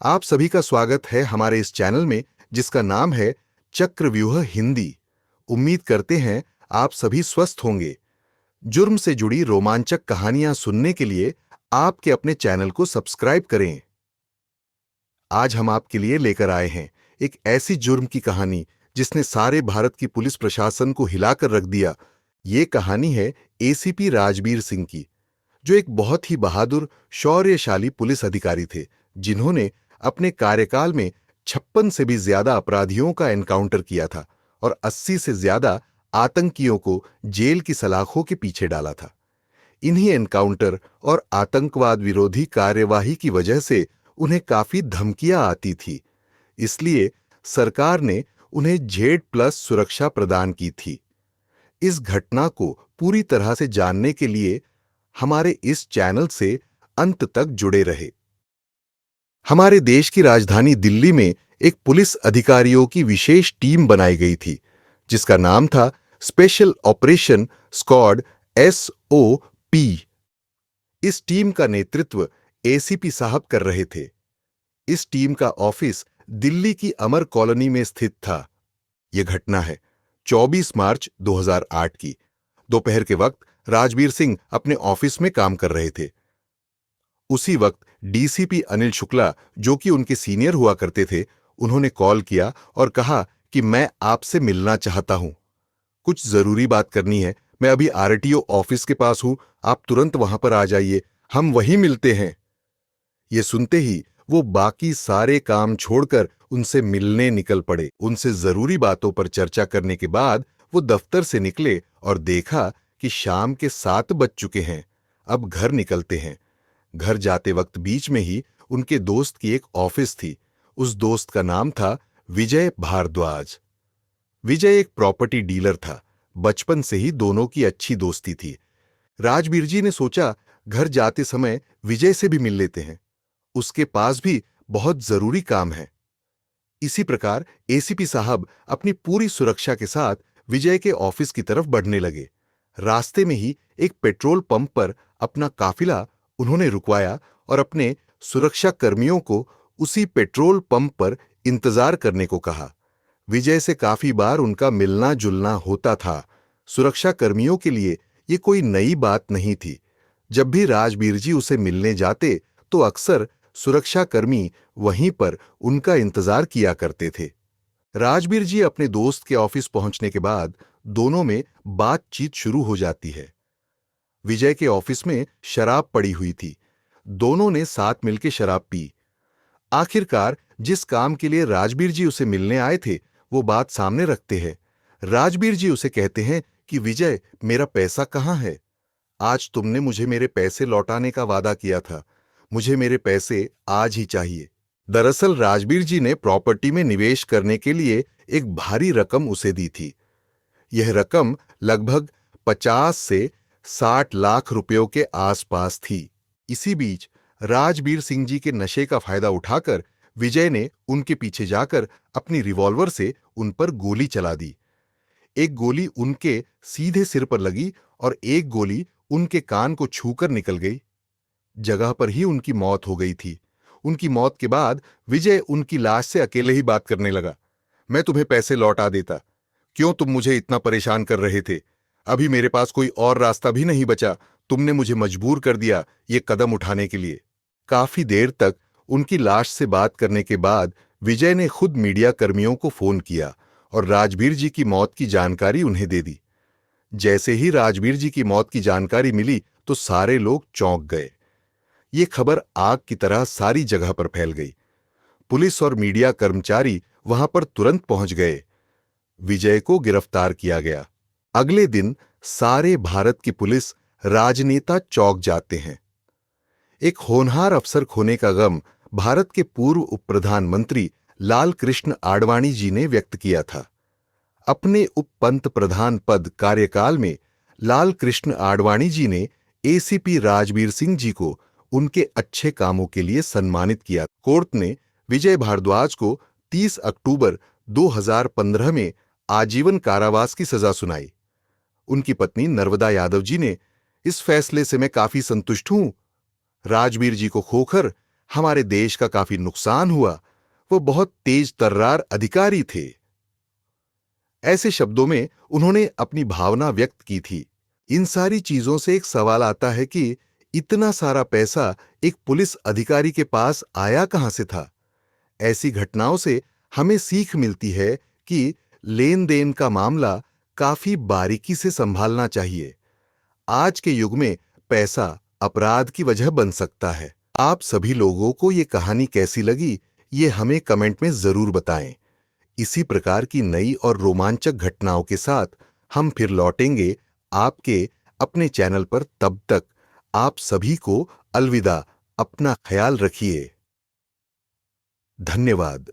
आप सभी का स्वागत है हमारे इस चैनल में जिसका नाम है चक्रव्यूह हिंदी। उम्मीद करते हैं आप सभी स्वस्थ होंगे। जुर्म से जुड़ी रोमांचक कहानियां सुनने के लिए आपके अपने चैनल को सब्सक्राइब करें। आज हम आपके लिए लेकर आए हैं एक ऐसी जुर्म की कहानी जिसने सारे भारत की पुलिस प्रशासन को हिलाकर रख दिया। ये कहानी है एसीपी राजबीर सिंह की, जो एक बहुत ही बहादुर शौर्यशाली पुलिस अधिकारी थे, जिन्होंने अपने कार्यकाल में 56 से भी ज्यादा अपराधियों का एनकाउंटर किया था और 80 से ज्यादा आतंकियों को जेल की सलाखों के पीछे डाला था। इन्हीं एनकाउंटर और आतंकवाद विरोधी कार्यवाही की वजह से उन्हें काफी धमकियां आती थी, इसलिए सरकार ने उन्हें Z+ सुरक्षा प्रदान की थी। इस घटना को पूरी तरह से जानने के लिए हमारे इस चैनल से अंत तक जुड़े रहे। हमारे देश की राजधानी दिल्ली में एक पुलिस अधिकारियों की विशेष टीम बनाई गई थी, जिसका नाम था स्पेशल ऑपरेशन स्क्वाड SOP। इस टीम का नेतृत्व एसीपी साहब कर रहे थे। इस टीम का ऑफिस दिल्ली की अमर कॉलोनी में स्थित था। यह घटना है 24 मार्च 2008 की। दोपहर के वक्त राजबीर सिंह अपने ऑफिस में काम कर रहे थे। उसी वक्त डीसीपी अनिल शुक्ला, जो कि उनके सीनियर हुआ करते थे, उन्होंने कॉल किया और कहा कि मैं आपसे मिलना चाहता हूं। कुछ जरूरी बात करनी है। मैं अभी आरटीओ ऑफिस के पास हूं, आप तुरंत वहां पर आ जाइए, हम वहीं मिलते हैं। ये सुनते ही वो बाकी सारे काम छोड़कर उनसे मिलने निकल पड़े। उनसे जरूरी बातों पर चर्चा करने के बाद वो दफ्तर से निकले और देखा कि शाम के 7 बज चुके हैं। अब घर निकलते हैं। घर जाते वक्त बीच में ही उनके दोस्त की एक ऑफिस थी। उस दोस्त का नाम था विजय भारद्वाज। विजय एक प्रॉपर्टी डीलर था। बचपन से ही दोनों की अच्छी दोस्ती थी। राजबीर जी ने सोचा, घर जाते समय विजय से भी मिल लेते हैं, उसके पास भी बहुत जरूरी काम है। इसी प्रकार एसीपी साहब अपनी पूरी सुरक्षा के साथ विजय के ऑफिस की तरफ बढ़ने लगे। रास्ते में ही एक पेट्रोल पंप पर अपना काफिला उन्होंने रुकवाया और अपने सुरक्षा कर्मियों को उसी पेट्रोल पंप पर इंतजार करने को कहा। विजय से काफी बार उनका मिलना जुलना होता था। सुरक्षा कर्मियों के लिए ये कोई नई बात नहीं थी। जब भी राजबीर जी उसे मिलने जाते तो अक्सर सुरक्षाकर्मी वहीं पर उनका इंतजार किया करते थे। राजबीर जी अपने दोस्त के ऑफिस पहुंचने के बाद दोनों में बातचीत शुरू हो जाती है। विजय के ऑफिस में शराब पड़ी हुई थी। दोनों ने साथ मिलकर शराब पी। आखिरकार जिस काम के लिए राजबीर जी उसे मिलने आए थे, वो बात सामने रखते हैं। राजबीर जी उसे कहते हैं कि विजय, मेरा पैसा कहाँ है? आज तुमने मुझे मेरे पैसे लौटाने का वादा किया था। मुझे मेरे पैसे आज ही चाहिए। दरअसल राजबीर जी ने प्रॉपर्टी में निवेश करने के लिए एक भारी रकम उसे दी थी। यह रकम लगभग 50 से 60 लाख रुपयों के आसपास थी। इसी बीच राजबीर सिंह जी के नशे का फायदा उठाकर विजय ने उनके पीछे जाकर अपनी रिवॉल्वर से उन पर गोली चला दी। एक गोली उनके सीधे सिर पर लगी और एक गोली उनके कान को छूकर निकल गई। जगह पर ही उनकी मौत हो गई थी। उनकी मौत के बाद विजय उनकी लाश से अकेले ही बात करने लगा। मैं तुम्हें पैसे लौटा देता, क्यों तुम मुझे इतना परेशान कर रहे थे? अभी मेरे पास कोई और रास्ता भी नहीं बचा। तुमने मुझे मजबूर कर दिया ये कदम उठाने के लिए। काफी देर तक उनकी लाश से बात करने के बाद विजय ने खुद मीडिया कर्मियों को फोन किया और राजबीर जी की मौत की जानकारी उन्हें दे दी। जैसे ही राजबीर जी की मौत की जानकारी मिली तो सारे लोग चौंक गए। ये खबर आग की तरह सारी जगह पर फैल गई। पुलिस और मीडिया कर्मचारी वहां पर तुरंत पहुंच गए। विजय को गिरफ्तार किया गया। अगले दिन सारे भारत की पुलिस राजनेता चौंक जाते हैं। एक होनहार अफसर खोने का गम भारत के पूर्व उप प्रधानमंत्री लाल कृष्ण आडवाणी जी ने व्यक्त किया था। अपने उप पंत प्रधान पद कार्यकाल में लाल कृष्ण आडवाणी जी ने एसीपी राजबीर सिंह जी को उनके अच्छे कामों के लिए सम्मानित किया। कोर्ट ने विजय भारद्वाज को 30 अक्टूबर 2015 में आजीवन कारावास की सजा सुनाई। उनकी पत्नी नर्मदा यादव जी ने, इस फैसले से मैं काफी संतुष्ट हूं। राजबीर जी को खोकर हमारे देश का काफी नुकसान हुआ। वो बहुत तेज तर्रार अधिकारी थे। ऐसे शब्दों में उन्होंने अपनी भावना व्यक्त की थी। इन सारी चीजों से एक सवाल आता है कि इतना सारा पैसा एक पुलिस अधिकारी के पास आया कहां से था। ऐसी घटनाओं से हमें सीख मिलती है कि लेन देन का मामला काफी बारीकी से संभालना चाहिए। आज के युग में पैसा अपराध की वजह बन सकता है। आप सभी लोगों को ये कहानी कैसी लगी, ये हमें कमेंट में जरूर बताएं। इसी प्रकार की नई और रोमांचक घटनाओं के साथ हम फिर लौटेंगे आपके अपने चैनल पर। तब तक आप सभी को अलविदा। अपना ख्याल रखिए। धन्यवाद।